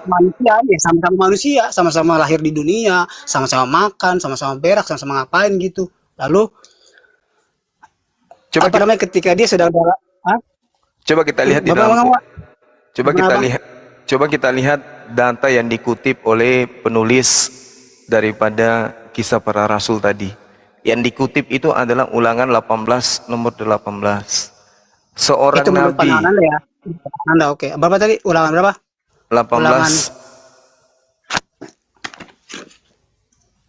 manusia, ya sama-sama manusia, sama-sama lahir di dunia, sama-sama makan, sama-sama berak, sama-sama ngapain gitu. Lalu Coba apa kita namanya ketika dia sedang dalam, ah, coba kita lihat di Bapak dalam ngomong, Pak? coba Gimana, kita Bang? lihat coba kita lihat data yang dikutip oleh penulis daripada Kisah Para Rasul tadi. Yang dikutip itu adalah Ulangan 18 nomor 18. Seorang Itu menurut nabi. pandangan Anda ya. Anda oke. Berapa tadi? Ulangan berapa? Ulangan 18.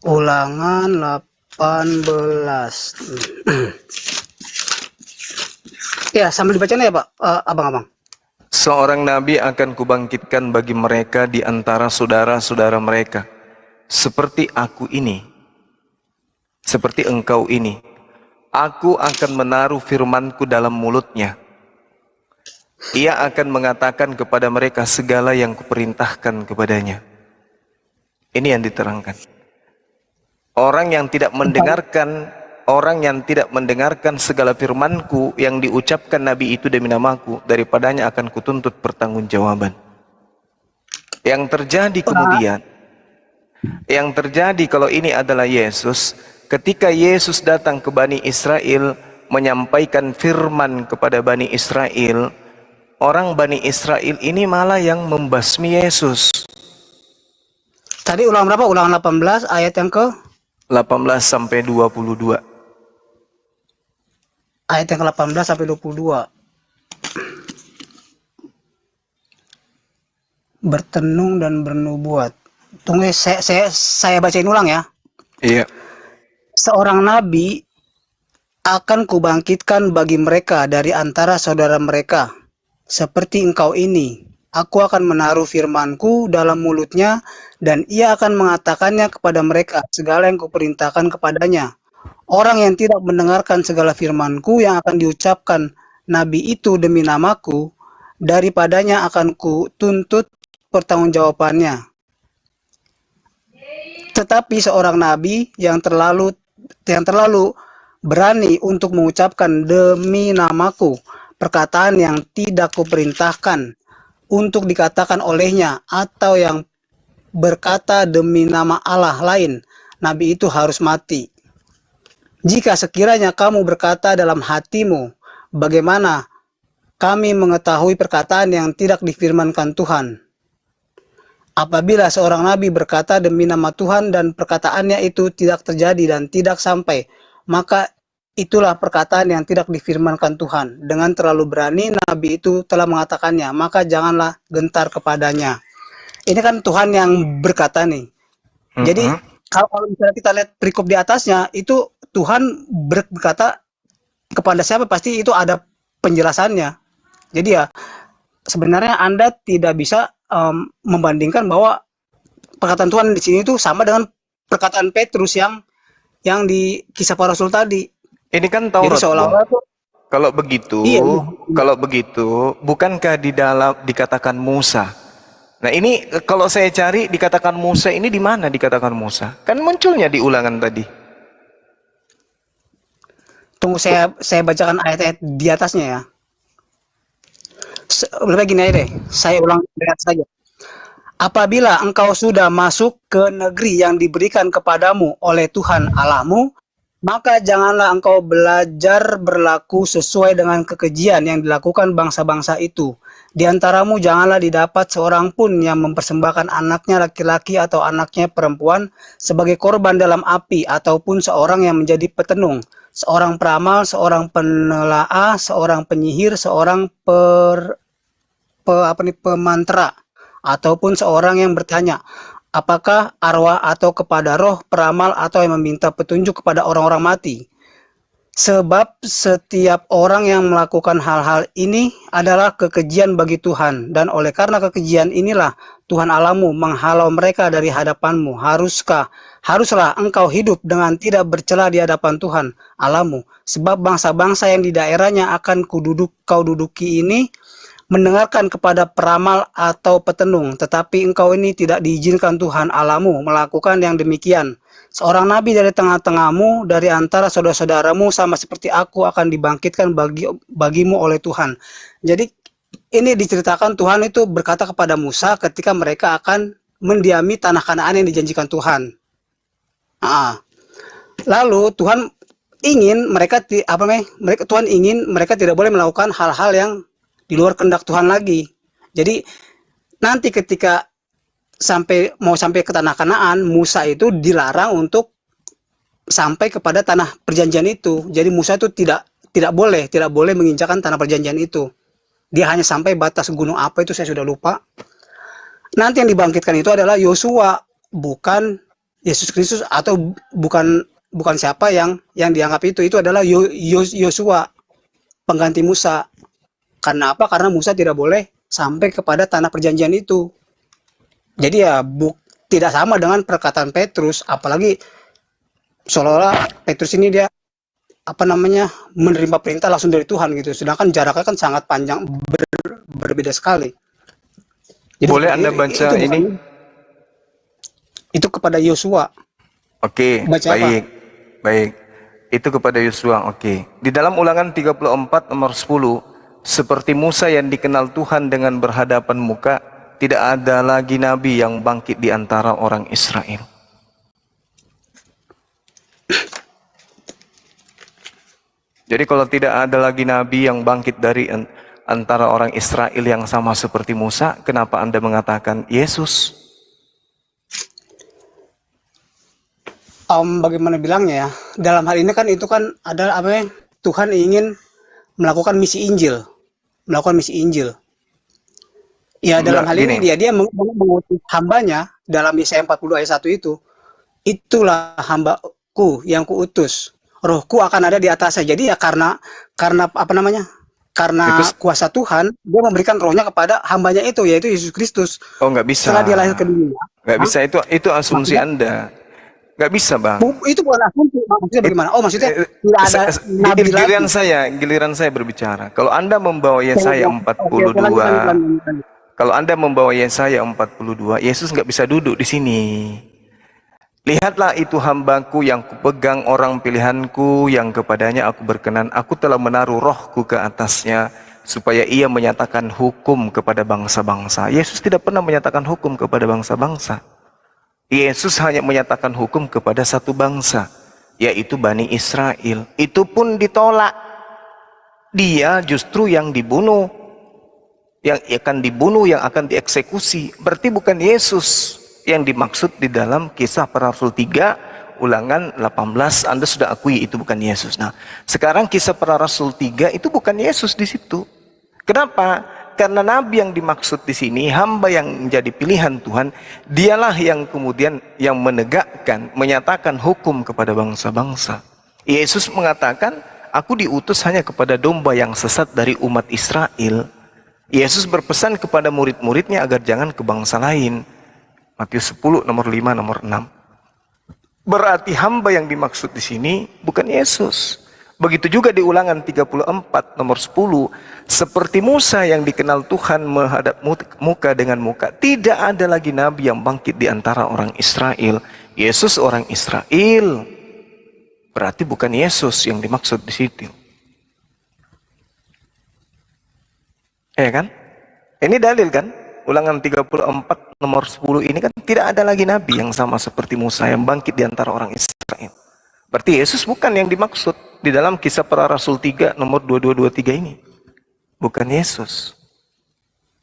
ulangan 18. Ya, sambil dibacanya ya, Pak. Abang-abang. Seorang nabi akan kubangkitkan bagi mereka di antara saudara-saudara mereka, seperti aku ini, seperti engkau ini. Aku akan menaruh firmanku dalam mulutnya. Ia akan mengatakan kepada mereka segala yang kuperintahkan kepadanya. Ini yang diterangkan. Orang yang tidak mendengarkan segala firmanku yang diucapkan Nabi itu demi namaku, daripadanya akan kutuntut pertanggungjawaban. Yang terjadi kalau ini adalah Yesus, ketika Yesus datang ke Bani Israel menyampaikan firman kepada Bani Israel, orang Bani Israel ini malah yang membasmi Yesus. Tadi ulangan berapa? Ulangan 18 ayat yang ke 18 sampai 22. ayat yang ke-18 sampai 22. Bertenung dan bernubuat. Tunggu, saya bacain ulang ya. Iya. Seorang nabi akan kubangkitkan bagi mereka dari antara saudara mereka, seperti engkau ini. Aku akan menaruh firmanku dalam mulutnya, dan ia akan mengatakannya kepada mereka segala yang kuperintahkan kepadanya. Orang yang tidak mendengarkan segala firmanku yang akan diucapkan nabi itu demi namaku, daripadanya akan kutuntut pertanggungjawabannya. Tetapi seorang nabi yang terlalu berani untuk mengucapkan demi namaku perkataan yang tidak kuperintahkan untuk dikatakan olehnya, atau yang berkata demi nama Allah lain, nabi itu harus mati. Jika sekiranya kamu berkata dalam hatimu, bagaimana kami mengetahui perkataan yang tidak difirmankan Tuhan? Apabila seorang nabi berkata demi nama Tuhan dan perkataannya itu tidak terjadi dan tidak sampai, maka itulah perkataan yang tidak difirmankan Tuhan. Dengan terlalu berani nabi itu telah mengatakannya, maka janganlah gentar kepadanya. Ini kan Tuhan yang berkata nih. Jadi kalau misalnya kita lihat perikop di atasnya, itu Tuhan berkata kepada siapa, pasti itu ada penjelasannya. Jadi ya sebenarnya Anda tidak bisa membandingkan bahwa perkataan Tuhan di sini itu sama dengan perkataan Petrus yang di Kisah Para Rasul tadi. Ini kan Jadi Taurat, seolah-olah tuh, Kalau begitu, iya. bukankah di dalam dikatakan Musa? Nah, ini kalau saya cari dikatakan Musa, ini di mana dikatakan Musa? Kan munculnya di Ulangan tadi. Tunggu, saya bacakan ayat-ayat di atasnya ya. Lebih gini aja deh, saya ulang ayat saja. Apabila engkau sudah masuk ke negeri yang diberikan kepadamu oleh Tuhan Allahmu, maka janganlah engkau belajar berlaku sesuai dengan kekejian yang dilakukan bangsa-bangsa itu. Di antaramu janganlah didapat seorang pun yang mempersembahkan anaknya laki-laki atau anaknya perempuan sebagai korban dalam api, ataupun seorang yang menjadi petenung, seorang peramal, seorang penelaah, seorang penyihir, seorang pemantra, ataupun seorang yang bertanya apakah arwah, atau kepada roh peramal, atau yang meminta petunjuk kepada orang-orang mati. Sebab setiap orang yang melakukan hal-hal ini adalah kekejian bagi Tuhan, dan oleh karena kekejian inilah Tuhan Allahmu menghalau mereka dari hadapanmu. Haruslah engkau hidup dengan tidak bercela di hadapan Tuhan Allahmu, sebab bangsa-bangsa yang di daerahnya akan kau duduki ini mendengarkan kepada peramal atau petenung, tetapi engkau ini tidak diizinkan Tuhan Allahmu melakukan yang demikian. Seorang nabi dari tengah-tengahmu, dari antara saudara-saudaramu, sama seperti aku, akan dibangkitkan bagimu oleh Tuhan. Jadi ini diceritakan Tuhan itu berkata kepada Musa ketika mereka akan mendiami tanah Kanaan yang dijanjikan Tuhan. Lalu Tuhan ingin Tuhan ingin mereka tidak boleh melakukan hal-hal yang di luar kehendak Tuhan lagi. Jadi nanti ketika mau sampai ke tanah Kanaan, Musa itu dilarang untuk sampai kepada tanah perjanjian itu. Jadi Musa itu tidak boleh menginjakan tanah perjanjian itu. Dia hanya sampai batas gunung apa itu saya sudah lupa. Nanti yang dibangkitkan itu adalah Yosua, bukan Yesus Kristus, atau bukan siapa yang dianggap itu adalah Yosua, pengganti Musa. Karena apa? Karena Musa tidak boleh sampai kepada tanah perjanjian itu. Jadi ya tidak sama dengan perkataan Petrus, apalagi seolah-olah Petrus ini dia menerima perintah langsung dari Tuhan gitu, sedangkan jaraknya kan sangat panjang, berbeda sekali. Jadi, boleh Anda baca ini? Itu kepada Yosua. Oke, baik. Itu kepada Yosua, oke. Di dalam Ulangan 34 nomor 10, seperti Musa yang dikenal Tuhan dengan berhadapan muka, tidak ada lagi nabi yang bangkit di antara orang Israel. Jadi kalau tidak ada lagi nabi yang bangkit dari antara orang Israel yang sama seperti Musa, kenapa Anda mengatakan Yesus? Bagaimana bilangnya ya? Dalam hal ini kan itu kan adalah Tuhan ingin melakukan misi Injil. Ya dalam hal ini dia mengutus hambanya dalam Yesaya 40 ayat 1 itu. Itulah hambaku yang kuutus. Rohku akan ada di atasnya. Jadi ya karena karena kuasa Tuhan, dia memberikan rohnya kepada hambanya itu, yaitu Yesus Kristus. Oh, nggak bisa. Setelah dia lahir ke dunia. Nggak bisa, itu asumsi Anda. Nggak bisa, Bang. Itu bukan asumsi, maksudnya bagaimana? Oh, maksudnya tidak ada nabi lagi. Giliran saya berbicara. Kalau Anda membawa Yesaya 42, kalau Anda membawa Yesaya 42, Yesus nggak bisa duduk di sini. Lihatlah itu hambaku yang kupegang, orang pilihanku yang kepadanya aku berkenan. Aku telah menaruh rohku ke atasnya supaya ia menyatakan hukum kepada bangsa-bangsa. Yesus tidak pernah menyatakan hukum kepada bangsa-bangsa. Yesus hanya menyatakan hukum kepada satu bangsa, yaitu Bani Israel. Itu pun ditolak. Dia justru yang dibunuh, yang akan dieksekusi. Berarti bukan Yesus yang dimaksud di dalam Kisah Para Rasul 3 Ulangan 18. Anda sudah akui itu bukan Yesus. Nah, sekarang Kisah Para Rasul 3 itu bukan Yesus di situ. Kenapa? Karena nabi yang dimaksud di sini, hamba yang menjadi pilihan Tuhan, dialah yang kemudian yang menegakkan, menyatakan hukum kepada bangsa-bangsa. Yesus mengatakan, aku diutus hanya kepada domba yang sesat dari umat Israel. Yesus berpesan kepada murid-muridnya agar jangan ke bangsa lain. Matius 10 nomor 5 nomor 6. Berarti hamba yang dimaksud di sini bukan Yesus. Begitu juga di Ulangan 34 nomor 10, seperti Musa yang dikenal Tuhan menghadap muka dengan muka, tidak ada lagi nabi yang bangkit di antara orang Israel. Yesus orang Israel. Berarti bukan Yesus yang dimaksud di situ. Kan? Ini dalil kan? Ulangan 34 nomor 10 ini kan tidak ada lagi nabi yang sama seperti Musa yang bangkit di antara orang Israel. Berarti Yesus bukan yang dimaksud di dalam Kisah Para Rasul 3 nomor 22-23 ini. Bukan Yesus.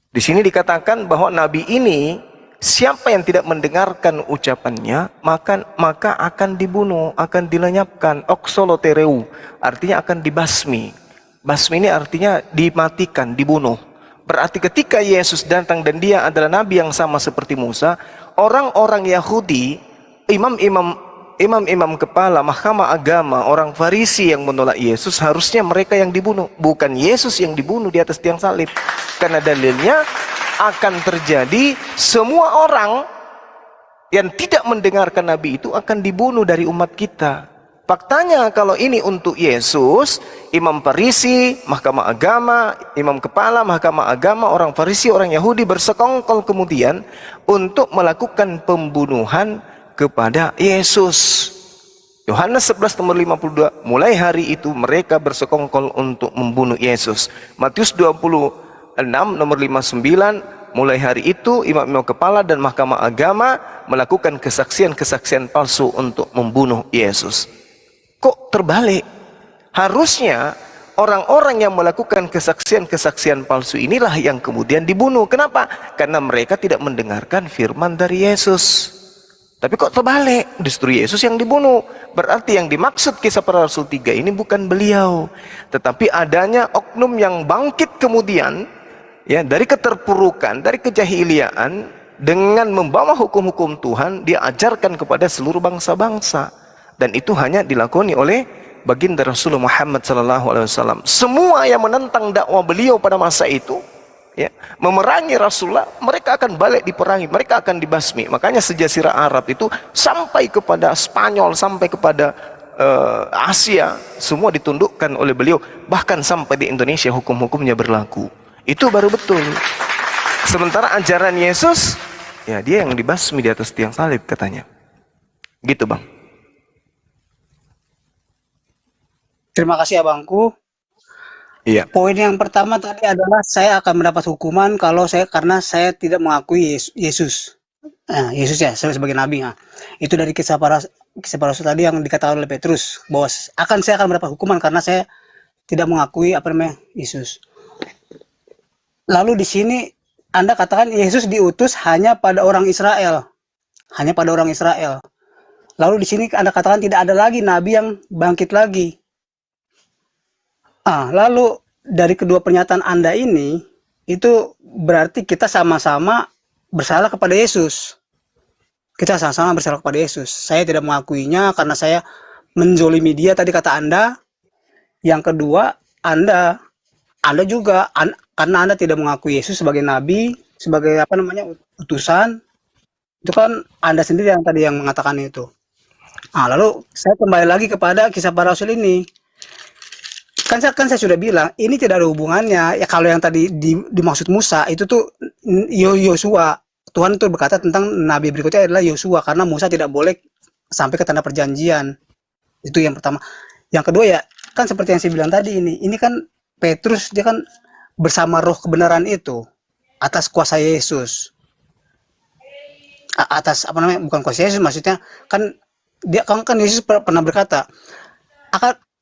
Di sini dikatakan bahwa nabi ini, siapa yang tidak mendengarkan ucapannya, maka akan dibunuh, akan dilenyapkan. Oksolotereu, artinya akan dibasmi. Basmi ini artinya dimatikan, dibunuh. Berarti ketika Yesus datang dan dia adalah nabi yang sama seperti Musa, orang-orang Yahudi, imam-imam kepala mahkamah agama, orang Farisi yang menolak Yesus, harusnya mereka yang dibunuh, bukan Yesus yang dibunuh di atas tiang salib. Karena dalilnya akan terjadi semua orang yang tidak mendengarkan nabi itu akan dibunuh dari umat kita. Faktanya kalau ini untuk Yesus, imam Farisi, mahkamah agama, imam kepala mahkamah agama, orang Farisi, orang Yahudi bersekongkol kemudian untuk melakukan pembunuhan kepada Yesus. Yohanes 11 nomor 52, mulai hari itu mereka bersekongkol untuk membunuh Yesus. Matius 20 nomor 59, mulai hari itu imam-imam kepala dan mahkamah agama melakukan kesaksian-kesaksian palsu untuk membunuh Yesus. Kok terbalik? Harusnya orang-orang yang melakukan kesaksian-kesaksian palsu inilah yang kemudian dibunuh. Kenapa? Karena mereka tidak mendengarkan firman dari Yesus. Tapi kok terbalik? Justru Yesus yang dibunuh. Berarti yang dimaksud kisah para rasul 3 ini bukan beliau, tetapi adanya oknum yang bangkit kemudian ya dari keterpurukan, dari kejahiliaan, dengan membawa hukum-hukum Tuhan dia ajarkan kepada seluruh bangsa-bangsa. Dan itu hanya dilakoni oleh baginda Rasulullah Muhammad SAW. Semua yang menentang dakwah beliau pada masa itu ya, memerangi Rasulullah, mereka akan balik diperangi, mereka akan dibasmi. Makanya sejazirah Arab itu sampai kepada Spanyol, sampai kepada Asia, semua ditundukkan oleh beliau. Bahkan sampai di Indonesia hukum-hukumnya berlaku. Itu baru betul. Sementara ajaran Yesus, ya dia yang dibasmi di atas tiang salib katanya. Gitu bang. Terima kasih abangku. Iya. Poin yang pertama tadi adalah saya akan mendapat hukuman karena saya tidak mengakui Yesus. Yesus ya sebagai nabi. Nah, itu dari kisah para rasul tadi yang dikatakan oleh Petrus bahwa saya akan mendapat hukuman karena saya tidak mengakui Yesus. Lalu di sini Anda katakan Yesus diutus hanya pada orang Israel. Hanya pada orang Israel. Lalu di sini Anda katakan tidak ada lagi nabi yang bangkit lagi. Lalu dari kedua pernyataan Anda ini, itu berarti kita sama-sama bersalah kepada Yesus. Kita sama-sama bersalah kepada Yesus. Saya tidak mengakuinya karena saya menzolimi dia, tadi kata Anda. Yang kedua, Anda juga, karena Anda tidak mengakui Yesus sebagai nabi, sebagai utusan, itu kan Anda sendiri yang tadi yang mengatakan itu. Lalu saya kembali lagi kepada kisah para rasul ini. Kan saya sudah bilang ini tidak ada hubungannya ya. Kalau yang tadi dimaksud Musa itu tuh Yosua, Tuhan itu berkata tentang nabi berikutnya adalah Yosua karena Musa tidak boleh sampai ke tanah perjanjian. Itu yang pertama. Yang kedua ya kan seperti yang saya bilang tadi, ini kan Petrus dia kan bersama roh kebenaran itu atas kuasa Yesus, atas bukan kuasa Yesus, maksudnya kan dia kan Yesus pernah berkata,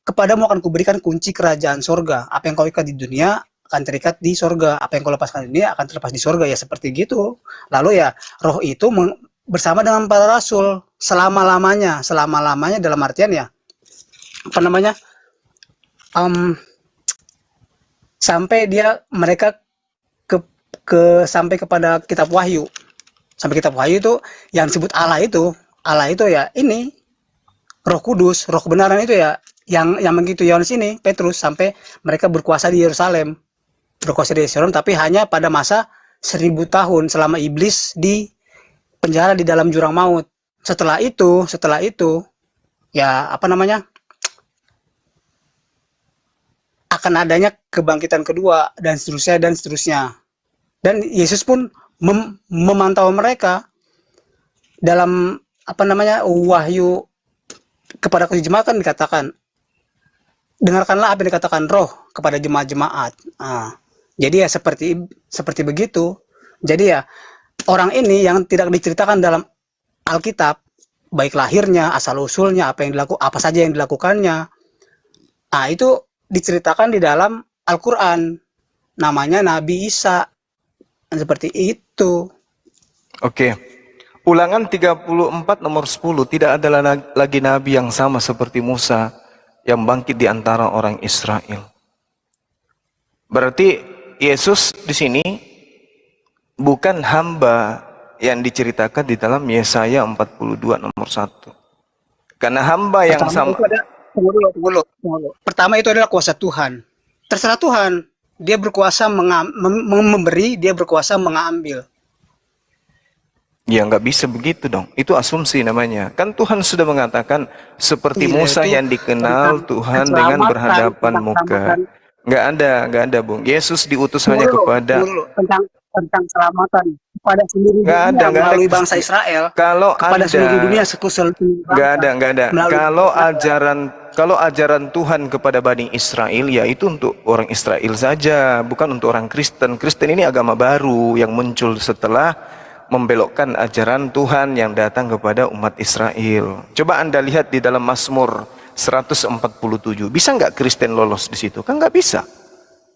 kepadamu akan kuberikan kunci kerajaan sorga. Apa yang kau ikat di dunia akan terikat di sorga. Apa yang kau lepaskan di dunia akan terlepas di sorga. Ya seperti gitu. Lalu ya roh itu bersama dengan para rasul selama-lamanya. Selama-lamanya dalam artian ya sampai mereka sampai kepada kitab Wahyu. Sampai kitab Wahyu itu yang disebut Allah itu ya ini Roh Kudus, roh kebenaran itu ya yang begitu Yohanes ini, Petrus, sampai mereka berkuasa di Yerusalem. Berkuasa di Yerusalem tapi hanya pada masa 1000 tahun selama iblis di penjara di dalam jurang maut. Setelah itu ya akan adanya kebangkitan kedua dan seterusnya. Dan Yesus pun memantau mereka dalam Wahyu kepada jemaat kan dikatakan, dengarkanlah apa yang dikatakan roh kepada jemaat-jemaat. Jadi ya seperti begitu. Jadi ya orang ini yang tidak diceritakan dalam Alkitab, baik lahirnya, asal usulnya, apa saja yang dilakukannya, itu diceritakan di dalam Al-Quran. Namanya Nabi Isa. Seperti itu. Oke. Ulangan 34 nomor 10, tidak ada lagi nabi yang sama seperti Musa yang bangkit di antara orang Israel. Berarti Yesus di sini bukan hamba yang diceritakan di dalam Yesaya 42 nomor 1. Karena hamba yang sama. Tunggu dulu. Pertama itu adalah kuasa Tuhan. Terserah Tuhan. Dia berkuasa memberi, dia berkuasa mengambil. Ya nggak bisa begitu dong. Itu asumsi namanya. Kan Tuhan sudah mengatakan seperti Musa yang dikenal Tuhan dengan berhadapan muka. Nggak ada Bung. Yesus diutus hanya kepada tentang keselamatan. kepada seluruh Nggak ada, dunia nggak ada. melalui bangsa Israel, Kalau kepada ada, seluruh dunia seluruh nggak bangsa ada, nggak ada. melalui Kalau ajaran Tuhan kepada Bani Israel, ya itu untuk orang Israel saja, bukan untuk orang Kristen. Kristen ini agama baru yang muncul setelah membelokkan ajaran Tuhan yang datang kepada umat Israel. Coba Anda lihat di dalam Mazmur 147. Bisa nggak Kristen lolos di situ? Kan nggak bisa.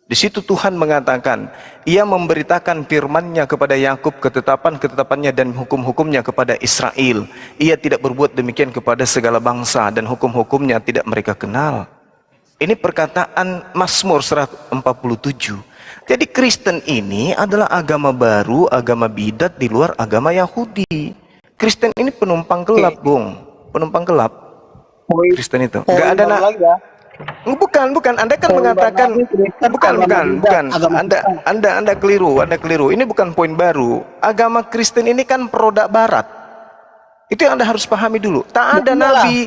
Di situ Tuhan mengatakan, Ia memberitakan firman-Nya kepada Yakub, ketetapan-ketetapannya dan hukum-hukumnya kepada Israel. Ia tidak berbuat demikian kepada segala bangsa, dan hukum-hukumnya tidak mereka kenal. Ini perkataan Mazmur 147. Jadi Kristen ini adalah agama baru, agama bidat di luar agama Yahudi. Kristen ini penumpang gelap, Bung. Penumpang gelap. Kristen itu. Nggak ada Bukan. Anda kan mengatakan bukan. Anda keliru. Ini bukan poin baru. Agama Kristen ini kan produk Barat. Itu yang Anda harus pahami dulu. Tak ada nabi.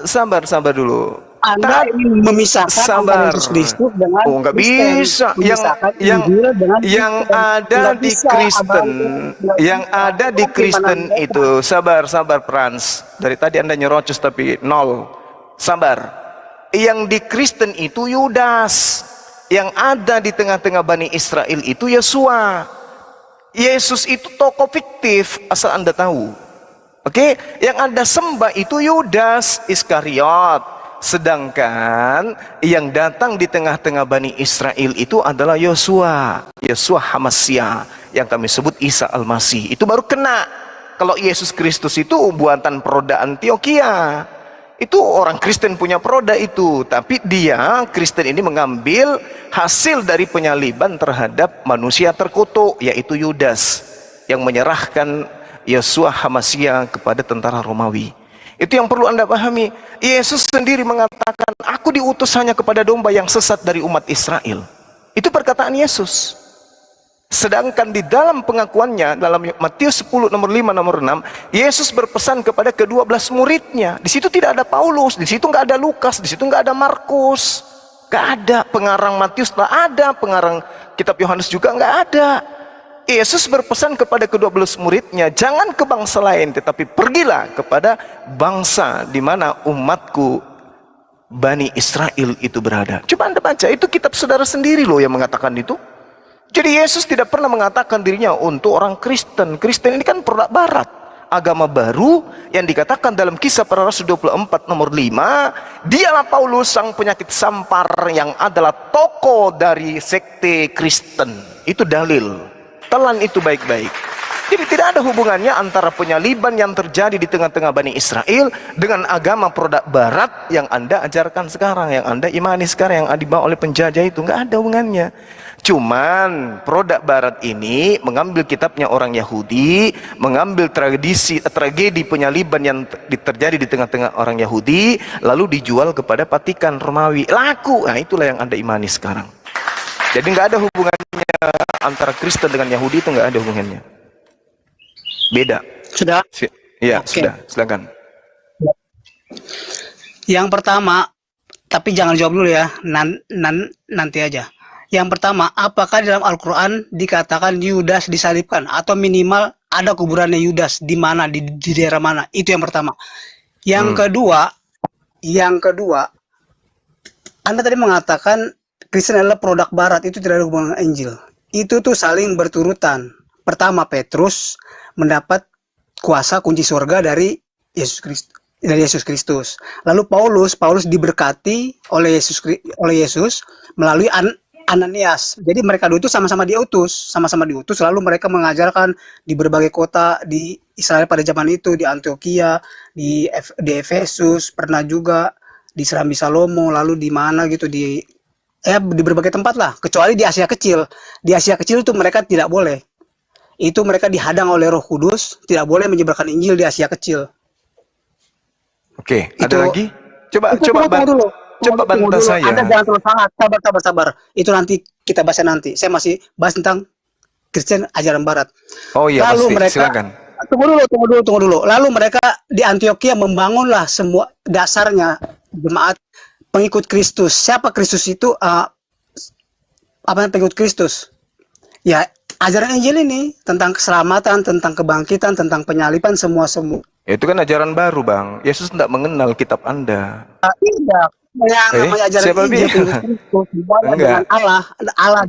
Sabar dulu. Anda ingin memisahkan Yesus Kristus dengan nggak bisa. Yang ada di Kristen itu. Sabar Frans. Dari tadi Anda nyerocos tapi nol. Sabar. Yang di Kristen itu Yudas. Yang ada di tengah-tengah Bani Israel itu Yesua. Yesus itu tokoh fiktif, asal Anda tahu. Oke, yang Anda sembah itu Yudas Iskariot. Sedangkan yang datang di tengah-tengah Bani Israel itu adalah Yosua Hamasia, yang kami sebut Isa Al-Masih. Itu baru kena. Kalau Yesus Kristus itu buatan produk Antioquia. Itu orang Kristen punya produk itu, tapi dia Kristen ini mengambil hasil dari penyaliban terhadap manusia terkutuk, yaitu Yudas yang menyerahkan Yosua Hamasia kepada tentara Romawi. Itu yang perlu Anda pahami. Yesus sendiri mengatakan, aku diutus hanya kepada domba yang sesat dari umat Israel. Itu perkataan Yesus. Sedangkan di dalam pengakuannya, dalam Matius 10 nomor 5 nomor 6, Yesus berpesan kepada ke-12 muridnya. Di situ tidak ada Paulus, di situ nggak ada Lukas, di situ nggak ada Markus, nggak ada pengarang Matius, nggak ada pengarang kitab Yohanes juga nggak ada. Yesus berpesan kepada ke-12 muridnya, jangan ke bangsa lain, tetapi pergilah kepada bangsa di mana umatku Bani Israel itu berada. Coba Anda baca, itu kitab saudara sendiri loh yang mengatakan itu. Jadi Yesus tidak pernah mengatakan dirinya untuk orang Kristen. Kristen ini kan produk Barat, agama baru yang dikatakan dalam Kisah Para Rasul 24 nomor 5, dialah Paulus sang penyakit sampar yang adalah tokoh dari sekte Kristen. Itu dalil. Telan itu baik-baik. Jadi tidak ada hubungannya antara penyaliban yang terjadi di tengah-tengah Bani Israel dengan agama produk Barat yang Anda ajarkan sekarang, yang Anda imani sekarang, yang dibawa oleh penjajah itu. Nggak ada hubungannya. Cuman produk Barat ini mengambil kitabnya orang Yahudi, mengambil tragedi penyaliban yang terjadi di tengah-tengah orang Yahudi, lalu dijual kepada Vatikan Romawi. Laku. Nah itulah yang Anda imani sekarang. Jadi nggak ada hubungannya antara Kristen dengan Yahudi, itu nggak ada hubungannya. Beda. Sudah? Iya, Oke. sudah. Silakan. Yang pertama, tapi jangan jawab dulu ya, nanti aja. Yang pertama, apakah dalam Al-Quran dikatakan Yudas disalibkan? Atau minimal ada kuburannya Yudas di mana, di daerah mana? Itu yang pertama. Yang kedua, Anda tadi mengatakan Kristen adalah produk Barat, itu tidak ada hubungan dengan Injil. Itu tuh saling berturutan. Pertama, Petrus mendapat kuasa kunci surga dari Yesus Kristus. Lalu Paulus diberkati oleh Yesus melalui Ananias. Jadi mereka dua itu sama-sama diutus, lalu mereka mengajarkan di berbagai kota di Israel pada zaman itu, di Antioquia, di Efesus, pernah juga di Serambi Salomo, lalu di mana gitu, di berbagai tempat lah, kecuali di Asia Kecil. Di Asia Kecil itu mereka tidak boleh. Itu mereka dihadang oleh Roh Kudus, tidak boleh menyebarkan Injil di Asia Kecil. Oke, ada lagi? Coba bantah saya. Anda jangan terlalu sangat, sabar. Itu nanti kita bahas nanti. Saya masih bahas tentang Kristen ajaran Barat. Oh iya, lalu pasti. Mereka, silakan. Tunggu dulu. Lalu mereka di Antioquia membangunlah semua dasarnya jemaat pengikut Kristus. Siapa Kristus itu? Pengikut Kristus? Ya, ajaran Injil ini tentang keselamatan, tentang kebangkitan, tentang penyaliban, semua. Itu kan ajaran baru, Bang. Yesus tidak mengenal kitab Anda. Tidak. Yang namanya ajaran Siapa Injil, bilang? Kristus, dibawa Enggak. dengan Allah, Allah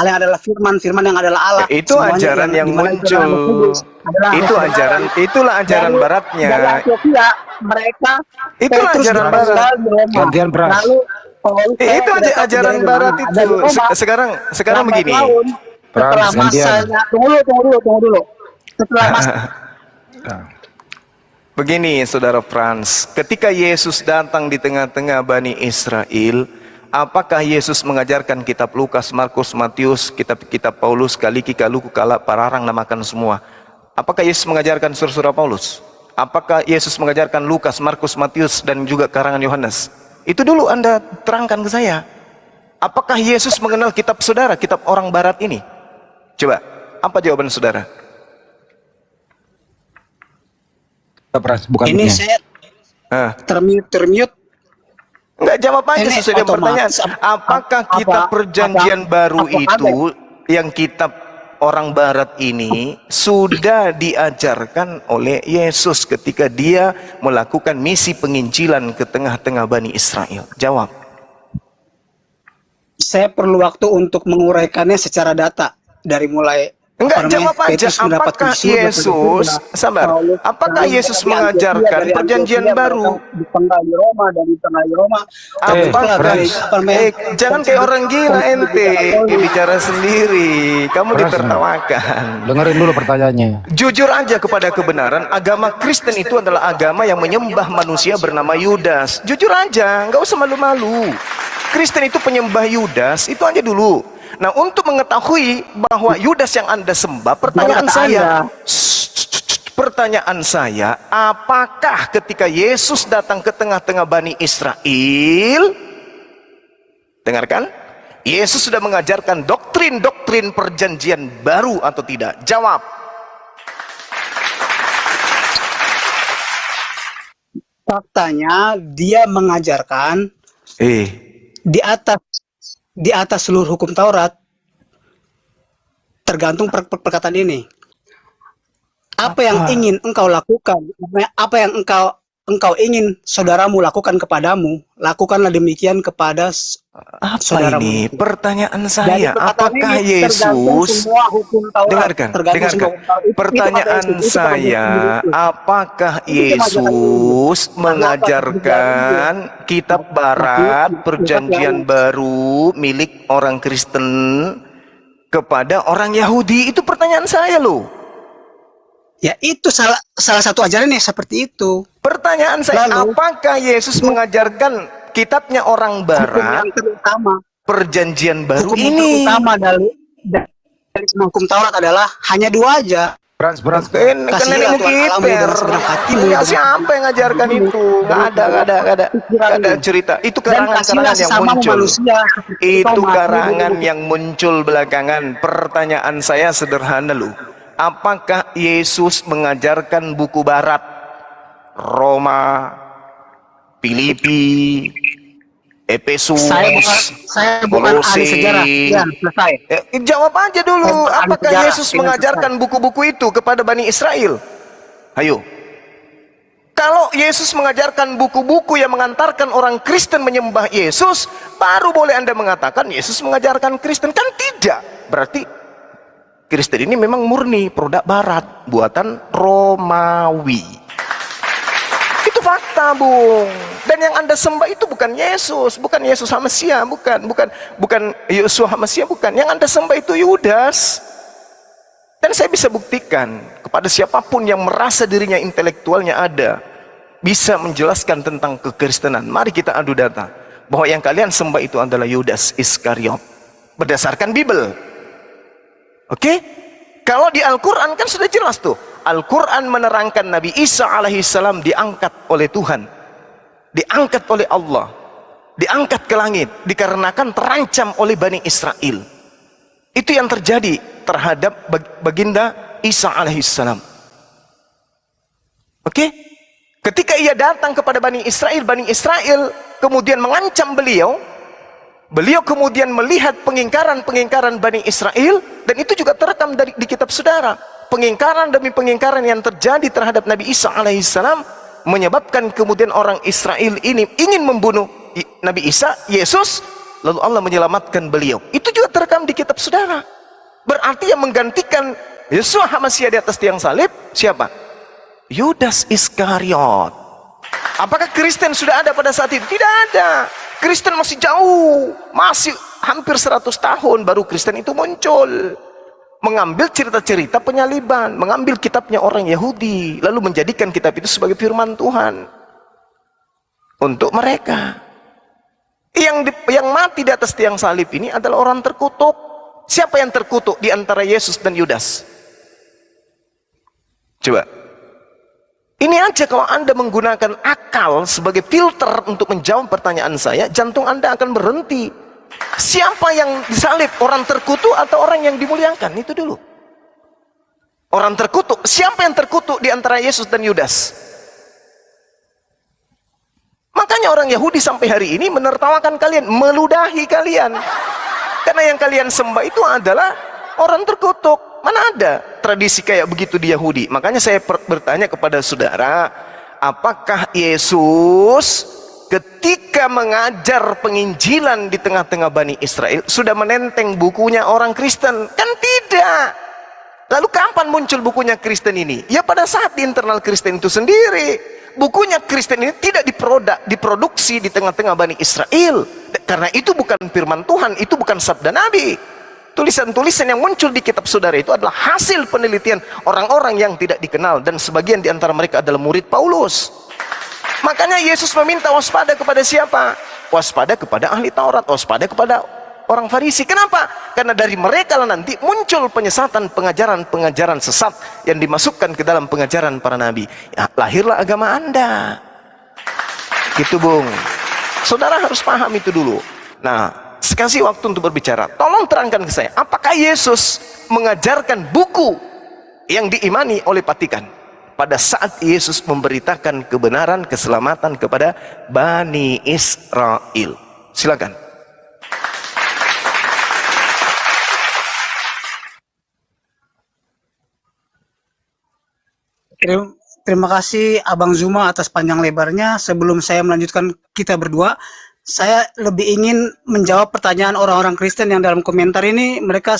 yang adalah firman yang adalah Allah. Itu Semuanya ajaran yang dimana itu adalah Roh muncul. Kudus, adalah Itu Roh ajaran, Kudus. itulah ajaran Dari baratnya. Antioquia mereka Itulah Petrus ajaran barat. berasal di Roma. Gantian Pras. Lalu Paulus Itu aja mereka ajaran tinggal di barat mana? itu. Ada di Roma. Sekarang Lambat begini. laun, setelah Pras, gantian. masanya tunggu dulu. Setelah masa Begini, Saudara Frans, ketika Yesus datang di tengah-tengah Bani Israel, apakah Yesus mengajarkan kitab Lukas, Markus, Matius, kitab-kitab Paulus, Kaliki, Kaluku, Kalak, Pararang, namakan semua? Apakah Yesus mengajarkan surah-surah Paulus? Apakah Yesus mengajarkan Lukas, Markus, Matius, dan juga karangan Yohanes? Itu dulu Anda terangkan ke saya. Apakah Yesus mengenal kitab saudara, kitab orang barat ini? Coba, apa jawaban saudara? Pras, bukan ini mic-nya. saya Hah? termute. Enggak, jawab aja Ini sesuai dengan pertanyaan. otomatis. Apakah kitab perjanjian baru apa itu, yang kitab orang barat ini, sudah diajarkan oleh Yesus ketika dia melakukan misi penginjilan ke tengah-tengah Bani Israel? Jawab. Saya perlu waktu untuk menguraikannya secara data dari mulai Enggak, jawab aja. Apakah Yesus, sabar, apakah Yesus mengajarkan perjanjian baru? Di tengah di Roma dan di tengah di Roma. Apakah, jangan kayak orang gila ente, bicara sendiri, kamu Pras, ditertawakan. dengerin dulu pertanyaannya. Jujur aja kepada kebenaran, agama Kristen itu adalah agama yang menyembah manusia bernama Yudas. Jujur aja, nggak usah malu-malu. Kristen itu penyembah Yudas, itu aja dulu. Nah, untuk mengetahui bahwa Yudas yang Anda sembah, pertanyaan saya, apakah ketika Yesus datang ke tengah-tengah Bani Israel, dengarkan, Yesus sudah mengajarkan doktrin-doktrin perjanjian baru atau tidak? Jawab. Faktanya dia mengajarkan di atas seluruh hukum Taurat, tergantung perkataan ini. Apa yang ingin engkau lakukan, apa yang engkau ingin saudaramu lakukan kepadamu, lakukanlah demikian kepada saudaramu. Ini pertanyaan Dari saya, perkataan apakah ini Yesus, semua hukum Taurat, dengarkan, pertanyaan saya, apakah Yesus mengajarkan kitab barat, perjanjian baru milik orang Kristen kepada orang Yahudi? Itu pertanyaan saya loh. Ya, itu salah satu ajaran yang seperti itu. Pertanyaan saya, Lalu, apakah Yesus mengajarkan kitabnya orang barat, yang terutama, perjanjian baru hukum ini? utama dari hukum Taurat adalah hanya dua aja. Pras, Kan nenek kiper. Ya, siapa yang ngajarkan itu? Nggak ada cerita. Itu karangan-karangan yang muncul. Itu karangan yang muncul belakangan. Pertanyaan saya sederhana loh. Apakah Yesus mengajarkan buku barat? Roma, Filipi, Efesus, Saya bukan ahli sejarah. Ya, selesai. Jawab aja dulu. Apakah sejarah. Yesus mengajarkan buku-buku itu kepada Bani Israel? Ayo. Kalau Yesus mengajarkan buku-buku yang mengantarkan orang Kristen menyembah Yesus, baru boleh Anda mengatakan Yesus mengajarkan Kristen. Kan tidak. Berarti Kristen ini memang murni produk barat, buatan Romawi. Itu fakta, Bung. Dan yang Anda sembah itu bukan Yesus Hamasia, bukan Yesus Hamasia, bukan. Yang Anda sembah itu Yudas. Dan saya bisa buktikan kepada siapapun yang merasa dirinya intelektualnya ada, bisa menjelaskan tentang kekristenan. Mari kita adu data bahwa yang kalian sembah itu adalah Yudas Iskariot berdasarkan Bible. Oke? Kalau di Al-Quran kan sudah jelas tuh. Al-Quran menerangkan Nabi Isa alaihissalam diangkat oleh Tuhan, diangkat oleh Allah, diangkat ke langit dikarenakan terancam oleh Bani Israel. Itu yang terjadi terhadap baginda Isa alaihissalam. Oke? Ketika ia datang kepada Bani Israel kemudian mengancam beliau, Beliau kemudian melihat pengingkaran-pengingkaran Bani Israel, dan itu juga terekam di kitab saudara. Pengingkaran demi pengingkaran yang terjadi terhadap Nabi Isa alaihissalam menyebabkan kemudian orang Israel ini ingin membunuh Nabi Isa, Yesus, lalu Allah menyelamatkan beliau. Itu juga terekam di kitab saudara. Berarti yang menggantikan Yesus Hamasiah di atas tiang salib siapa? Yudas Iskariot. Apakah Kristen sudah ada pada saat itu? Tidak ada. Kristen masih jauh, masih hampir 100 tahun baru Kristen itu muncul. Mengambil cerita-cerita penyaliban, mengambil kitabnya orang Yahudi, lalu menjadikan kitab itu sebagai firman Tuhan untuk mereka. Yang mati di atas tiang salib ini adalah orang terkutuk. Siapa yang terkutuk di antara Yesus dan Yudas? Coba. Ini aja kalau Anda menggunakan akal sebagai filter untuk menjawab pertanyaan saya, jantung Anda akan berhenti. Siapa yang disalib? Orang terkutuk atau orang yang dimuliakan? Itu dulu. Orang terkutuk. Siapa yang terkutuk di antara Yesus dan Yudas? Makanya orang Yahudi sampai hari ini menertawakan kalian, meludahi kalian. Karena yang kalian sembah itu adalah orang terkutuk. Mana ada tradisi kayak begitu di Yahudi? Makanya saya bertanya kepada saudara, apakah Yesus ketika mengajar penginjilan di tengah-tengah Bani Israel sudah menenteng bukunya orang Kristen? Kan tidak. Lalu kapan muncul bukunya Kristen ini? Ya pada saat di internal Kristen itu sendiri. Bukunya Kristen ini tidak diproduksi di tengah-tengah Bani Israel. Karena itu bukan firman Tuhan, itu bukan sabda Nabi. Tulisan-tulisan yang muncul di kitab saudara itu adalah hasil penelitian orang-orang yang tidak dikenal, dan sebagian di antara mereka adalah murid Paulus. Makanya Yesus meminta waspada kepada siapa? Waspada kepada ahli Taurat, waspada kepada orang Farisi. Kenapa? Karena dari mereka lah nanti muncul penyesatan, pengajaran-pengajaran sesat yang dimasukkan ke dalam pengajaran para nabi. Ya, lahirlah agama Anda. Gitu, Bung. Saudara harus paham itu dulu. Nah, kasih waktu untuk berbicara. Tolong terangkan ke saya, apakah Yesus mengajarkan buku yang diimani oleh Vatikan pada saat Yesus memberitakan kebenaran, keselamatan kepada Bani Israel? Silakan. Terima kasih Abang Zuma atas panjang lebarnya. Sebelum saya melanjutkan kita berdua, saya lebih ingin menjawab pertanyaan orang-orang Kristen yang dalam komentar ini. Mereka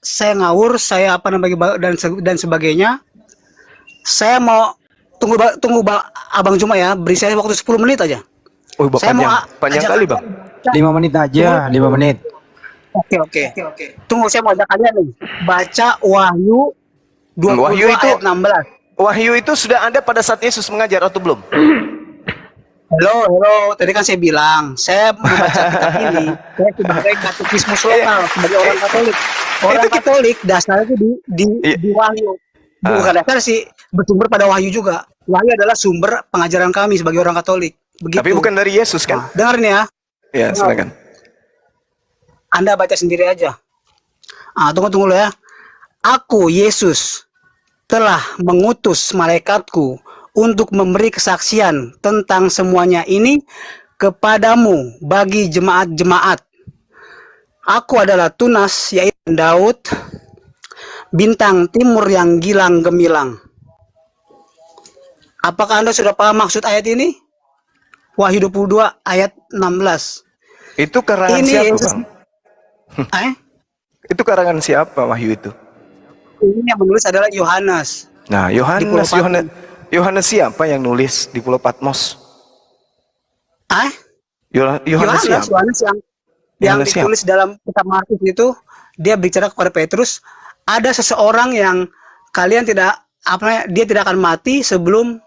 saya ngawur, saya apa namanya dan sebagainya. Saya mau tunggu Abang Zuma ya, beri saya waktu 10 menit aja. Oh, saya panjang kali, Bang. 5 menit aja, 5 menit. Oke. Tunggu, saya mau ajak kalian nih. Baca Wahyu 22 ayat 16. Wahyu itu sudah ada pada saat Yesus mengajar atau belum? Halo. Tadi kan saya bilang, saya membaca kitab ini, saya sebagai katekismus lokal, sebagai orang Katolik. Orang Katolik dasarnya itu di Wahyu. Bukan dasar sih, bersumber pada Wahyu juga. Wahyu adalah sumber pengajaran kami sebagai orang Katolik. Begitu. Tapi bukan dari Yesus kan? Nah, dengar nih ya. Ya, silakan. Anda baca sendiri aja. Tunggu dulu ya. Aku, Yesus, telah mengutus malaikatku untuk memberi kesaksian tentang semuanya ini kepadamu bagi jemaat-jemaat. Aku adalah Tunas, yaitu Daud, bintang timur yang gilang gemilang. Apakah Anda sudah paham maksud ayat ini? Wahyu 22 ayat 16. Itu karangan ini siapa, Yesus, Bang? Itu karangan siapa Wahyu itu? Ini yang menulis adalah Yohanes. Nah, Yohanes siapa yang nulis di Pulau Patmos? Yohanes yang ditulis dalam kitab Markus itu, dia bicara kepada Petrus, ada seseorang yang kalian tidak dia tidak akan mati sebelum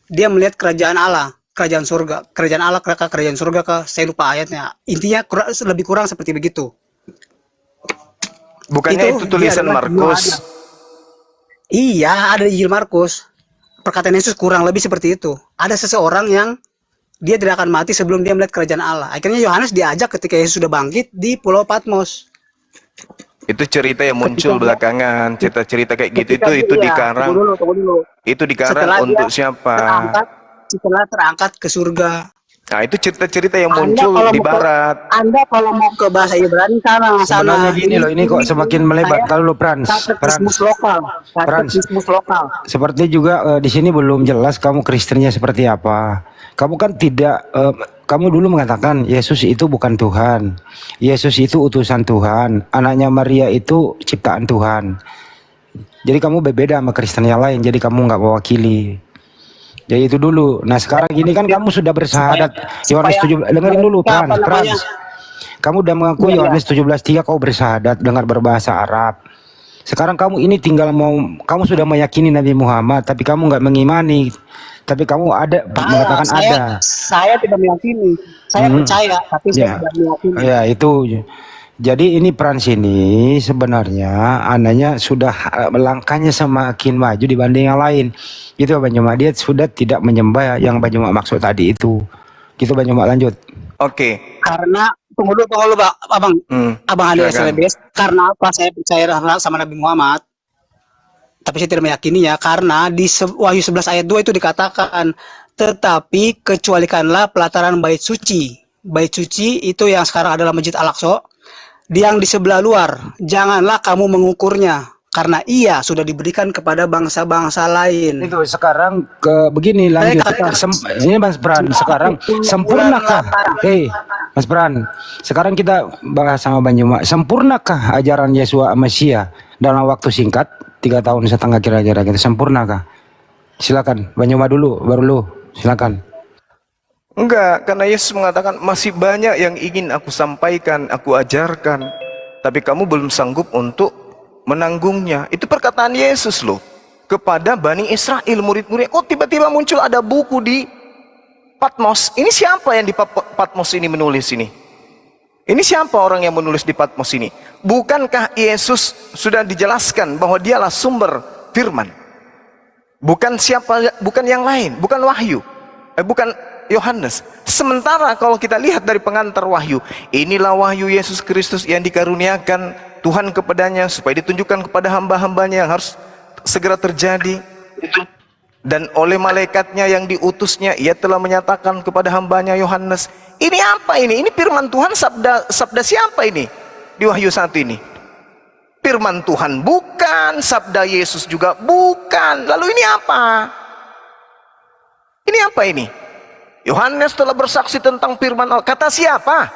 dia melihat kerajaan Allah, kerajaan surga, kerajaan surga saya lupa ayatnya. Intinya lebih kurang seperti begitu. Bukannya itu tulisan Markus? Iya, ada di Injil Markus. Perkataan Yesus kurang lebih seperti itu. Ada seseorang yang dia tidak akan mati sebelum dia melihat kerajaan Allah. Akhirnya Yohanes diajak ketika Yesus sudah bangkit di Pulau Patmos. Itu cerita yang muncul belakangan, cerita-cerita kayak gitu itu dikarang. Tunggu dulu. Itu dikarang untuk siapa? Setelah terangkat ke surga. Nah, itu cerita-cerita yang Anda muncul kalau di mau ke, barat. Anda kalau mau ke bahasa Ibrani sana Sebenarnya gini loh, ini kok semakin melebar. saya Kalau Frans, katekismus lokal, Frans, katekismus lokal. seperti juga di sini belum jelas kamu Kristennya seperti apa. Kamu kan tidak, kamu dulu mengatakan Yesus itu bukan Tuhan, Yesus itu utusan Tuhan, anaknya Maria itu ciptaan Tuhan. Jadi kamu berbeda sama Kristen yang lain, jadi kamu nggak mewakili. Jadi itu dulu. Nah sekarang ini kan kamu sudah bersahadat Yohanes supaya 17. Dengerin dulu mereka, apa Frans, namanya, Frans. Kamu udah mengaku ya, Yohanes 17:3 kau bersahadat dengan berbahasa Arab. Sekarang kamu ini tinggal kamu sudah meyakini Nabi Muhammad, tapi kamu nggak mengimani. Tapi kamu ada mengatakan ada. saya tidak meyakini, saya percaya, tapi saya Ya, tidak meyakini. ya itu. Jadi ini Frans ini sebenarnya anaknya sudah langkahnya semakin maju dibanding yang lain. Itu Bang Juma, dia sudah tidak menyembah yang Bang Juma maksud tadi itu. Gitu Bang Juma, lanjut. Oke. Karena tunggu dulu Pak, Abang Andreas silakan. Lebes. Karena apa saya percaya sama Nabi Muhammad? Tapi saya tidak meyakininya karena di Wahyu 11 ayat 2 itu dikatakan, tetapi kecualikanlah pelataran bait suci. Bait suci itu yang sekarang adalah Masjid Al-Aqsa, yang di sebelah luar. Janganlah kamu mengukurnya, karena ia sudah diberikan kepada bangsa-bangsa lain. Itu sekarang begini lanjut. Ini Mas Pran, sekarang sempurnakah? Mas Pran, sekarang kita bahas sama Bang Juma. Sempurnakah ajaran Yesua Mesia dalam waktu singkat 3 tahun setengah kira-kira gitu? Sempurnakah? Silakan Bang Juma dulu, baru lu. Silakan. Enggak, karena Yesus mengatakan masih banyak yang ingin aku sampaikan, aku ajarkan, tapi kamu belum sanggup untuk menanggungnya. Itu perkataan Yesus loh kepada Bani Israel, murid-murid. Kok tiba-tiba muncul ada buku di Patmos? Ini siapa yang di Patmos ini menulis ini? Ini siapa orang yang menulis di Patmos ini? Bukankah Yesus sudah dijelaskan bahwa dialah sumber firman? Bukan yang lain, bukan Wahyu, bukan Yohanes. Sementara kalau kita lihat dari pengantar Wahyu, inilah wahyu Yesus Kristus yang dikaruniakan Tuhan kepadanya supaya ditunjukkan kepada hamba-hambanya yang harus segera terjadi. Dan oleh malaikatnya yang diutusnya, ia telah menyatakan kepada hambanya Yohanes. Ini apa ini? Ini firman Tuhan, sabda siapa ini? Di Wahyu 1 ini. Firman Tuhan bukan, sabda Yesus juga bukan. Lalu ini apa? Ini apa ini? Yohanes telah bersaksi tentang firman Allah. Kata siapa?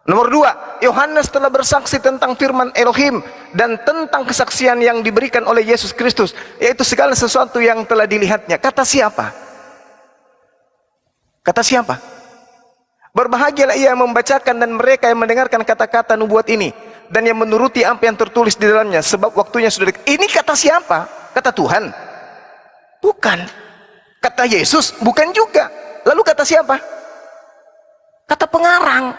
Nomor 2, Yohanes telah bersaksi tentang firman Elohim dan tentang kesaksian yang diberikan oleh Yesus Kristus, yaitu segala sesuatu yang telah dilihatnya. Kata siapa? Kata siapa? Berbahagialah ia yang membacakan dan mereka yang mendengarkan kata-kata nubuat ini dan yang menuruti apa yang tertulis di dalamnya, sebab waktunya sudah dekat. Ini kata siapa? Kata Tuhan? Bukan. Kata Yesus? Bukan juga. Lalu kata siapa? Kata pengarang.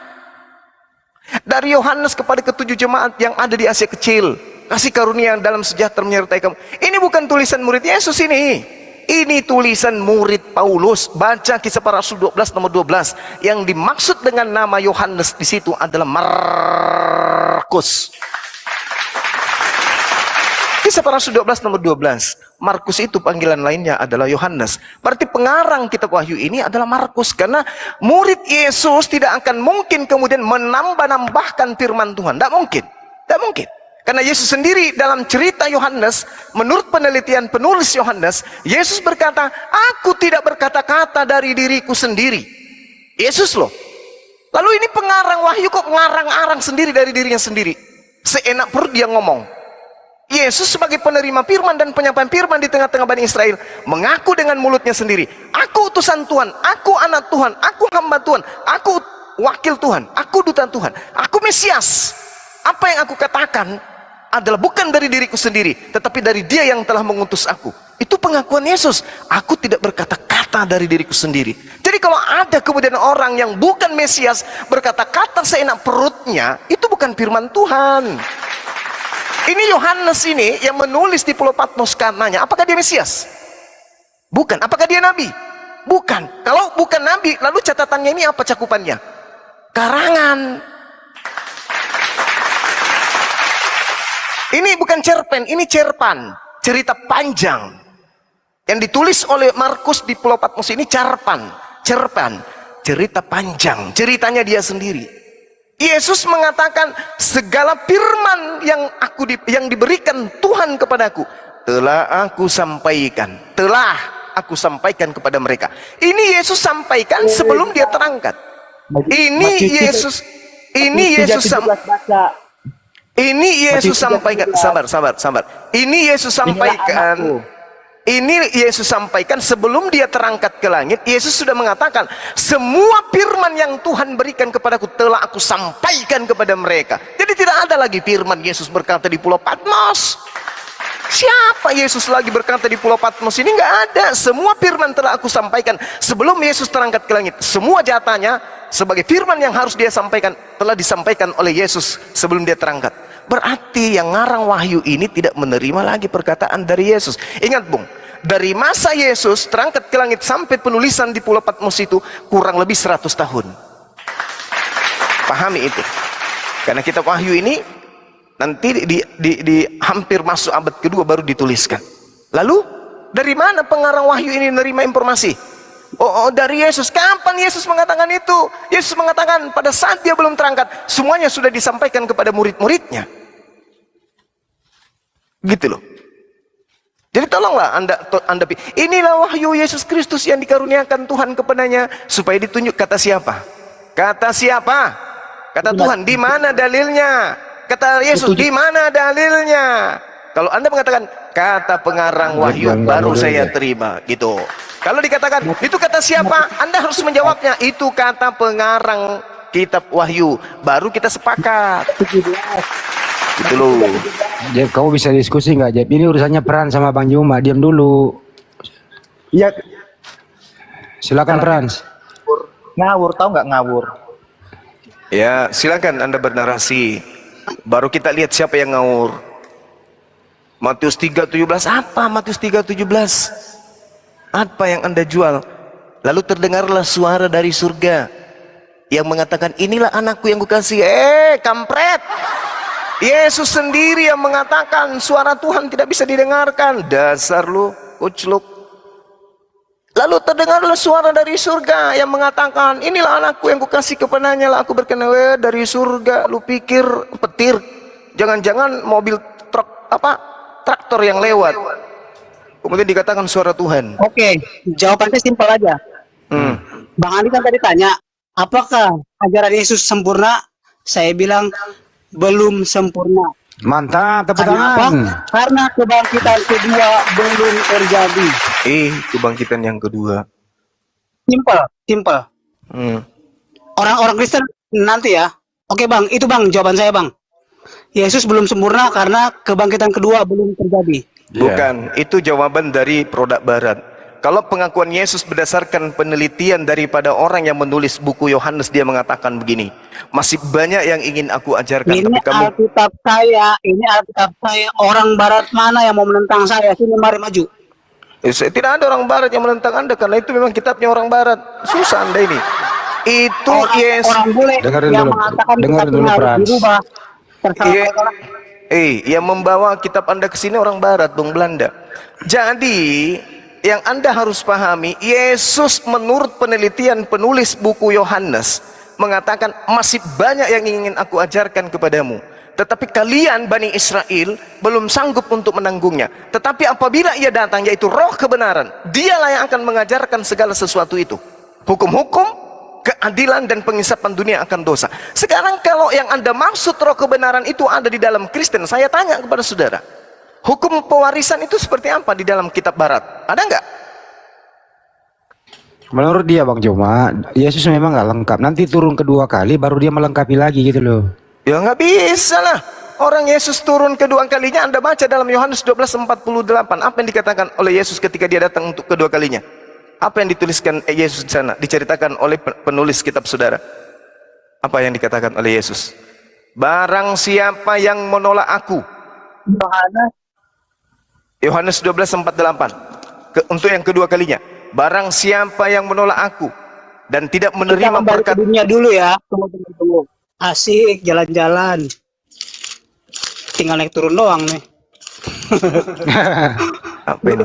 Dari Yohanes kepada ketujuh jemaat yang ada di Asia Kecil, kasih karunia yang dalam sejahtera menyertai kamu. Ini bukan tulisan murid Yesus ini. Ini tulisan murid Paulus. Baca Kisah Para Rasul 12 nomor 12. Yang dimaksud dengan nama Yohanes di situ adalah Markus. Kisah Para Rasul 12 nomor 12. Markus itu panggilan lainnya adalah Yohanes. Berarti pengarang kitab Wahyu ini adalah Markus. Karena murid Yesus tidak akan mungkin kemudian menambah-nambahkan firman Tuhan. Tidak mungkin. Tidak mungkin. Karena Yesus sendiri dalam cerita Yohanes, menurut penelitian penulis Yohanes, Yesus berkata, aku tidak berkata-kata dari diriku sendiri. Yesus loh. Lalu ini pengarang Wahyu kok ngarang-arang sendiri dari dirinya sendiri. Seenak perut dia ngomong. Yesus sebagai penerima firman dan penyampaian firman di tengah-tengah Bani Israel mengaku dengan mulutnya sendiri, aku utusan Tuhan, aku anak Tuhan, aku hamba Tuhan, aku wakil Tuhan, aku duta Tuhan, aku Mesias. Apa yang aku katakan adalah bukan dari diriku sendiri, tetapi dari Dia yang telah mengutus aku. Itu pengakuan Yesus. Aku tidak berkata-kata dari diriku sendiri. Jadi kalau ada kemudian orang yang bukan Mesias berkata-kata seenak perutnya, itu bukan firman Tuhan. Ini Yohanes ini yang menulis di Pulau Patmos karenanya, apakah dia Mesias? Bukan. Apakah dia Nabi? Bukan. Kalau bukan Nabi, lalu catatannya ini apa cakupannya? Karangan. Ini bukan cerpen, ini cerpan. Cerita panjang. Yang ditulis oleh Markus di Pulau Patmos ini cerpan. cerpen, cerita panjang, ceritanya dia sendiri. Yesus mengatakan segala firman yang diberikan Tuhan kepadaku telah aku sampaikan kepada mereka. Ini Yesus sampaikan sebelum dia terangkat. Ini Yesus sampaikan. Sabar. Ini Yesus sampaikan sebelum dia terangkat ke langit. Yesus sudah mengatakan semua firman yang Tuhan berikan kepadaku telah aku sampaikan kepada mereka. Jadi tidak ada lagi firman Yesus berkata di Pulau Patmos. Siapa Yesus lagi berkata di Pulau Patmos ini? Nggak ada. Semua firman telah aku sampaikan sebelum Yesus terangkat ke langit. Semua jatahnya sebagai firman yang harus dia sampaikan telah disampaikan oleh Yesus sebelum dia terangkat. Berarti yang ngarang wahyu ini tidak menerima lagi perkataan dari Yesus. Ingat Bung, dari masa Yesus terangkat ke langit sampai penulisan di Pulau Patmos itu kurang lebih 100 tahun. Pahami itu. Karena kitab wahyu ini nanti di hampir masuk abad kedua baru dituliskan. Lalu dari mana pengarang wahyu ini menerima informasi? Oh, dari Yesus. Kapan Yesus mengatakan itu? Yesus mengatakan pada saat dia belum terangkat, semuanya sudah disampaikan kepada murid-muridnya. Gitu loh. Jadi tolonglah anda inilah wahyu Yesus Kristus yang dikaruniakan Tuhan kepadanya supaya ditunjuk. Kata siapa? Kata Tuhan. Di mana dalilnya? Kata Yesus, di mana dalilnya? Kalau anda mengatakan kata pengarang wahyu, baru saya terima gitu. Kalau dikatakan itu kata siapa, anda harus menjawabnya itu kata pengarang kitab wahyu, baru kita sepakat. Gitu loh. Jeb, kamu bisa diskusi nggak, Jeb? Ini urusannya Peran sama Bang Juma. Diam dulu. Iya. Silakan Frans. Ngawur, tahu nggak ngawur? Ya, silakan anda bernarasi. Baru kita lihat siapa yang ngawur. Matius 3:17 apa? Matius 3:17. Apa yang anda jual? Lalu terdengarlah suara dari surga yang mengatakan, inilah anakku yang kukasihi. Kampret. Yesus sendiri yang mengatakan suara Tuhan tidak bisa didengarkan. Dasar lu, ucluk. Lalu terdengarlah suara dari surga yang mengatakan, inilah anakku yang kukasih kepadanya lah aku berkenan. Dari surga, lu pikir petir? Jangan-jangan mobil traktor yang lewat. Kemudian dikatakan suara Tuhan. Oke, jawabannya simpel aja. Bang Andi kan tadi tanya, apakah ajaran Yesus sempurna? Saya bilang belum sempurna. Mantap, tepuk Karena apa? tangan. Karena kebangkitan kedua belum terjadi. Kebangkitan yang kedua. Simple. Orang-orang Kristen nanti ya. Oke Bang, itu Bang jawaban saya Bang. Yesus belum sempurna karena kebangkitan kedua belum terjadi. Bukan, itu jawaban dari produk barat. Kalau pengakuan Yesus berdasarkan penelitian daripada orang yang menulis buku Yohanes, dia mengatakan begini, masih banyak yang ingin aku ajarkan. Ini Tapi kamu... Alkitab saya. Orang barat mana yang mau menentang saya? Sini mari maju. Tidak ada orang barat yang menentang anda, karena itu memang kitabnya orang barat. Susah anda ini. Itu Yesus. Orang bule Dengerin yang dulu, mengatakan dengerin kitab dulu, ini harus Frans. dirubah. Terserah Yang membawa kitab anda ke sini orang barat, dong Belanda. Jadi yang anda harus pahami, Yesus menurut penelitian penulis buku Yohanes mengatakan masih banyak yang ingin aku ajarkan kepadamu, tetapi kalian Bani Israel belum sanggup untuk menanggungnya. Tetapi apabila ia datang, yaitu roh kebenaran, dialah yang akan mengajarkan segala sesuatu itu, hukum-hukum, keadilan, dan pengisapan dunia akan dosa. Sekarang kalau yang anda maksud roh kebenaran itu ada di dalam Kristen, saya tanya kepada saudara, hukum pewarisan itu seperti apa di dalam kitab barat? Ada nggak? Menurut dia Bang Juma, Yesus memang nggak lengkap. Nanti turun kedua kali baru dia melengkapi lagi gitu loh. Ya nggak bisa lah. Orang Yesus turun kedua kalinya, anda baca dalam Yohanes 12:48. Apa yang dikatakan oleh Yesus ketika dia datang untuk kedua kalinya? Apa yang dituliskan Yesus di sana? Diceritakan oleh penulis kitab saudara. Apa yang dikatakan oleh Yesus? Barang siapa yang menolak aku. Yohanes 12:48. Untuk yang kedua kalinya. Barang siapa yang menolak aku dan tidak menerima berkat dunia dulu ya. Tunggu. Asik jalan-jalan. Tinggal naik turun doang nih. apa ini?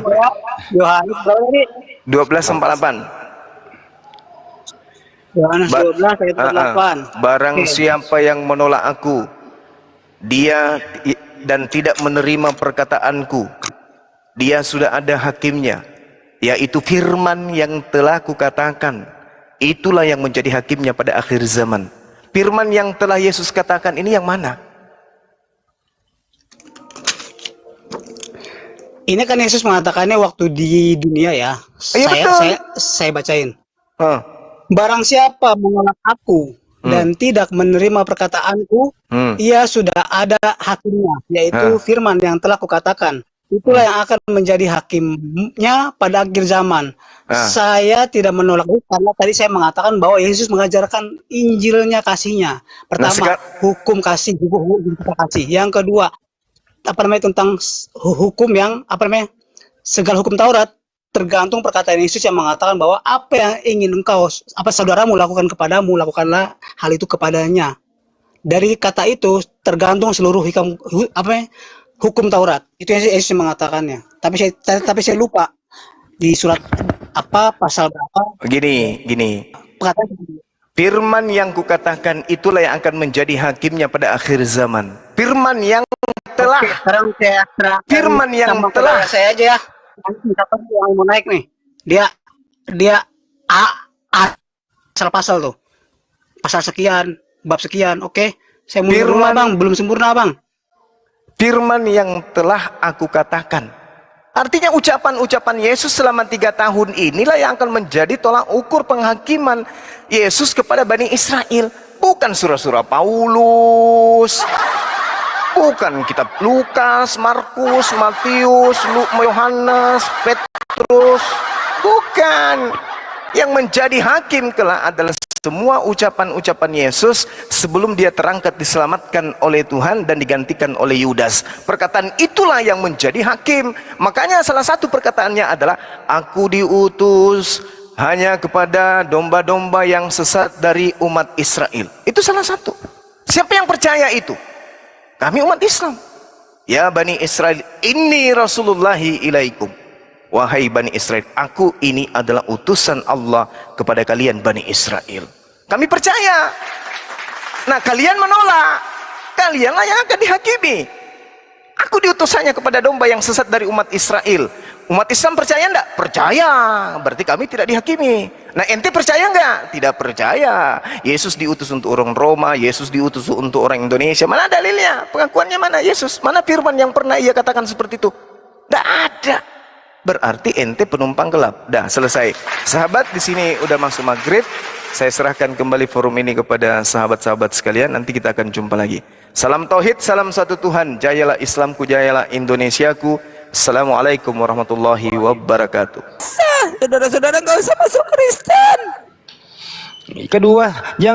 Yohanes berapa tadi? 12:48. Yohanes Ba- 12 ayat 8. Barang Oke. siapa yang menolak aku, dia dan tidak menerima perkataanku, dia sudah ada hakimnya, yaitu firman yang telah kukatakan. Itulah yang menjadi hakimnya pada akhir zaman. Firman yang telah Yesus katakan ini yang mana? Ini kan Yesus mengatakannya waktu di dunia ya. Iya, betul. Saya bacain. Hah. Barang siapa menolak aku dan tidak menerima perkataanku, ia sudah ada hakimnya, yaitu firman yang telah kukatakan. Itulah yang akan menjadi hakimnya pada akhir zaman. Saya tidak menolak itu karena tadi saya mengatakan bahwa Yesus mengajarkan Injilnya, kasihnya. Pertama, hukum kasih, hukum kasih. Yang kedua, tentang hukum yang segala hukum Taurat tergantung perkataan Yesus yang mengatakan bahwa apa yang ingin engkau, saudaramu lakukan kepadamu, lakukanlah hal itu kepadanya. Dari kata itu tergantung seluruh hukum Taurat. Itu yang Yesus mengatakannya. Tapi saya lupa di surat pasal berapa. Gini. Perkataan Firman yang kukatakan itulah yang akan menjadi hakimnya pada akhir zaman. Firman yang telah. Sekarang saya Firman yang telah. Saya aja ya. Nanti siapa yang mau naik nih? Dia pasal tuh. Pasal sekian, bab sekian. Oke. Saya mundur dulu, Bang. Belum sempurna, Bang. Firman yang telah aku katakan. Artinya ucapan-ucapan Yesus selama 3 tahun inilah yang akan menjadi tolak ukur penghakiman Yesus kepada Bani Israel. Bukan surah-surah Paulus, bukan kitab Lukas, Markus, Matius, Yohanes, Petrus. Bukan. Yang menjadi hakim kelak adalah semua ucapan-ucapan Yesus sebelum dia terangkat, diselamatkan oleh Tuhan dan digantikan oleh Yudas. Perkataan itulah yang menjadi hakim. Makanya salah satu perkataannya adalah, aku diutus hanya kepada domba-domba yang sesat dari umat Israel. Itu salah satu. Siapa yang percaya itu? Kami umat Islam. Ya Bani Israel, inni rasulullahi ilaikum. Wahai Bani Israel, aku ini adalah utusan Allah kepada kalian Bani Israel. Kami percaya. Nah, kalian menolak. Kalianlah yang akan dihakimi. Aku diutus hanya kepada domba yang sesat dari umat Israel. Umat Islam percaya enggak? Percaya. Berarti kami tidak dihakimi. Nah, ente percaya enggak? Tidak percaya. Yesus diutus untuk orang Roma, Yesus diutus untuk orang Indonesia. Mana dalilnya? Pengakuannya mana Yesus? Mana firman yang pernah ia katakan seperti itu? Tidak ada. Berarti ente penumpang gelap. Dah selesai. Sahabat, di sini udah masuk maghrib. Saya serahkan kembali forum ini kepada sahabat-sahabat sekalian. Nanti kita akan jumpa lagi. Salam tauhid, salam satu Tuhan. Jayalah Islamku, jayalah Indonesiaku. Assalamualaikum warahmatullahi wabarakatuh. Saudara-saudara nggak usah masuk Kristen. Kedua, jangan